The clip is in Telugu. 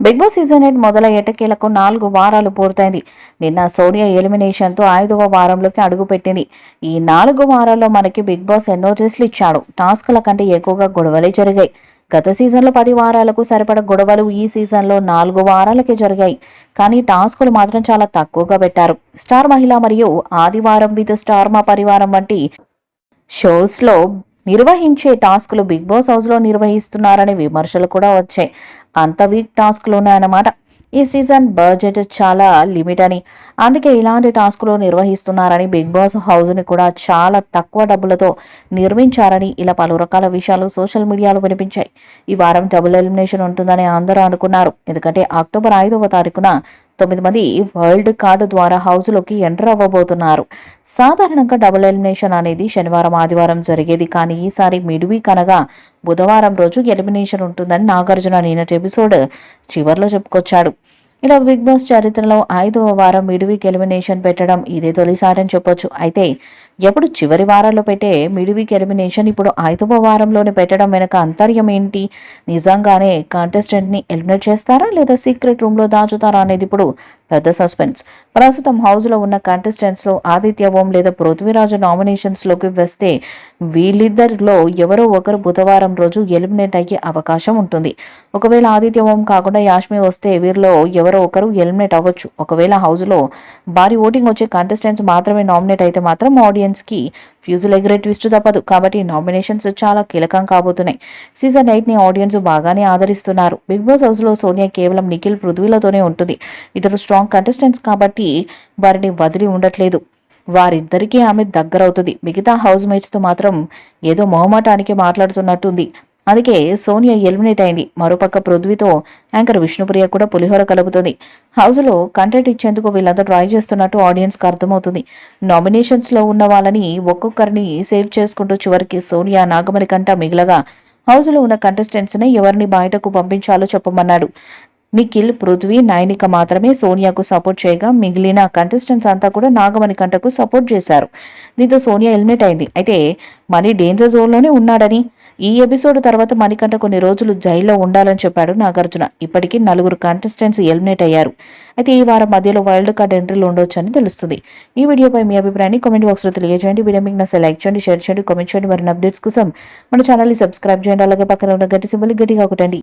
బిగ్ బాస్ సీజన్ 8 మొదల ఎట్టకేలకు 4 వారాలు పూర్తయింది. నిన్న సోనియా ఎలిమినేషన్తో 5వ వారంలోకి అడుగుపెట్టింది. ఈ 4 వారాల్లో మనకి బిగ్ బాస్ ఎన్నో టెస్టులు ఇచ్చాడు. టాస్క్ల కంటే ఎక్కువగా గొడవలే జరిగాయి. గత సీజన్లో 10 వారాలకు సరిపడ గొడవలు ఈ సీజన్లో 4 వారాలకే జరిగాయి. కానీ టాస్కులు మాత్రం చాలా తక్కువగా పెట్టారు. స్టార్ మహిళ మరియు ఆదివారం విత్ స్టార్ మా పరివారం వంటి షోస్లో నిర్వహించే టాస్కులు బిగ్ బాస్ హౌస్లో నిర్వహిస్తున్నారనే విమర్శలు కూడా వచ్చాయి. అంత వీక్ టాస్క్లు ఉన్నాయన్నమాట. ఈ సీజన్ బడ్జెట్ చాలా లిమిట్ అని, అందుకే ఇలాంటి టాస్కులు నిర్వహిస్తున్నారని, బిగ్ బాస్ హౌస్ని కూడా చాలా తక్కువ డబ్బులతో నిర్మించారని ఇలా పలు రకాల విషయాలు సోషల్ మీడియాలో వినిపించాయి. ఈ వారం డబుల్ ఎలిమినేషన్ ఉంటుందని అందరూ అనుకున్నారు. ఎందుకంటే అక్టోబర్ 5వ తారీఖున 9 మంది వరల్డ్ కార్డు ద్వారా హౌస్లోకి ఎంటర్ అవ్వబోతున్నారు. సాధారణంగా డబుల్ ఎలిమినేషన్ అనేది శనివారం ఆదివారం జరిగేది. కానీ ఈసారి మిడ్ వీక్ అనగా బుధవారం రోజు ఎలిమినేషన్ ఉంటుందని నాగార్జున నిన్నటి ఎపిసోడ్ చివర్లో చెప్పుకొచ్చాడు. ఇలా బిగ్ బాస్ చరిత్రలో 5వ వారం మిడ్ వీక్ ఎలిమినేషన్ పెట్టడం ఇదే తొలిసారి అని చెప్పొచ్చు. అయితే ఎప్పుడు చివరి వారాల్లో పెట్టే మిడ్ వీక్ ఎలిమినేషన్ ఇప్పుడు 5వ వారంలోనే పెట్టడం వెనక అంతర్యం ఏంటి? నిజంగానే కాంటెస్టెంట్ని ఎలిమినేట్ చేస్తారా లేదా సీక్రెట్ రూమ్లో దాచుతారా అనేది ఇప్పుడు పెద్ద సస్పెన్స్. ప్రస్తుతం హౌస్లో ఉన్న కంటెస్టెంట్స్లో ఆదిత్య ఓం లేదా పృథ్వీరాజు నామినేషన్స్లోకి వస్తే వీళ్ళిద్దరిలో ఎవరో ఒకరు బుధవారం రోజు ఎలిమినేట్ అయ్యే అవకాశం ఉంటుంది. ఒకవేళ ఆదిత్య ఓం కాకుండా యాష్మి వస్తే వీరిలో ఎవరో ఒకరు ఎలిమినేట్ అవ్వచ్చు. ఒకవేళ హౌస్లో భారీ ఓటింగ్ వచ్చే కంటెస్టెంట్స్ మాత్రమే నామినేట్ అయితే మాత్రం ఆడియన్స్కి ఫ్యూజులు ఎగిరే ట్విస్ట్ తప్పదు. కాబట్టి నామినేషన్స్ చాలా కీలకం కాబోతున్నాయి. సీజన్ 8ని ఆడియన్స్ బాగానే ఆదరిస్తున్నారు. బిగ్ బాస్ హౌస్లో సోనియా కేవలం నిఖిల్ పృథ్వీలతోనే ఉంటుంది. ఇద్దరు స్ట్రాంగ్ కంటెస్టెంట్స్ కాబట్టి వారిని వదిలి ఉండట్లేదు. వారిద్దరికీ ఆమె దగ్గరవుతుంది. మిగతా హౌస్ మేట్స్తో మాత్రం ఏదో మొహమాటానికి మాట్లాడుతున్నట్టుంది. అందుకే సోనియా ఎలిమినేట్ అయింది. మరోపక్క పృథ్వీతో యాంకర్ విష్ణుప్రియ కూడా పులిహోర కలుపుతుంది. హౌస్లో కంటెంట్ ఇచ్చేందుకు వీళ్ళందరూ ట్రై చేస్తున్నట్టు ఆడియన్స్కి అర్థమవుతుంది. నామినేషన్స్లో ఉన్న వాళ్ళని ఒక్కొక్కరిని సేవ్ చేసుకుంటూ చివరికి సోనియా నాగమణి కంట మిగిలగా హౌస్లో ఉన్న కంటెస్టెంట్స్ని ఎవరిని బయటకు పంపించాలో చెప్పమన్నాడు. నిఖిల్, పృథ్వీ, నైనిక మాత్రమే సోనియాకు సపోర్ట్ చేయగా మిగిలిన కంటెస్టెంట్స్ అంతా కూడా నాగమణి కంటకు సపోర్ట్ చేశారు. దీంతో సోనియా ఎలిమినేట్ అయింది. అయితే మనీ డేంజర్ జోన్లోనే ఉన్నాడని, ఈ ఎపిసోడ్ తర్వాత మణికంఠ కొన్ని రోజులు జైల్లో ఉండాలని చెప్పాడు నాగార్జున. ఇప్పటికీ 4 కంటెస్టెంట్స్ ఎలిమినేట్ అయ్యారు. అయితే ఈ వారం మధ్యలో వైల్డ్ కార్డ్ ఎంట్రీలు ఉండొచ్చని తెలుస్తుంది. ఈ వీడియోపై మీ అభిప్రాయాన్ని కామెంట్ బాక్స్లో తెలియజేయండి. వీడియో మీకు నచ్చితే లైక్ చేయండి, షేర్ చేయండి, కామెంట్ చేయండి. మరిన్ని అప్డేట్స్ కోసం మన ఛానల్ని సబ్స్క్రైబ్ చేయండి. అలాగే పక్కన ఉన్న గట్టి సింబల్ గట్టిగా కొట్టండి.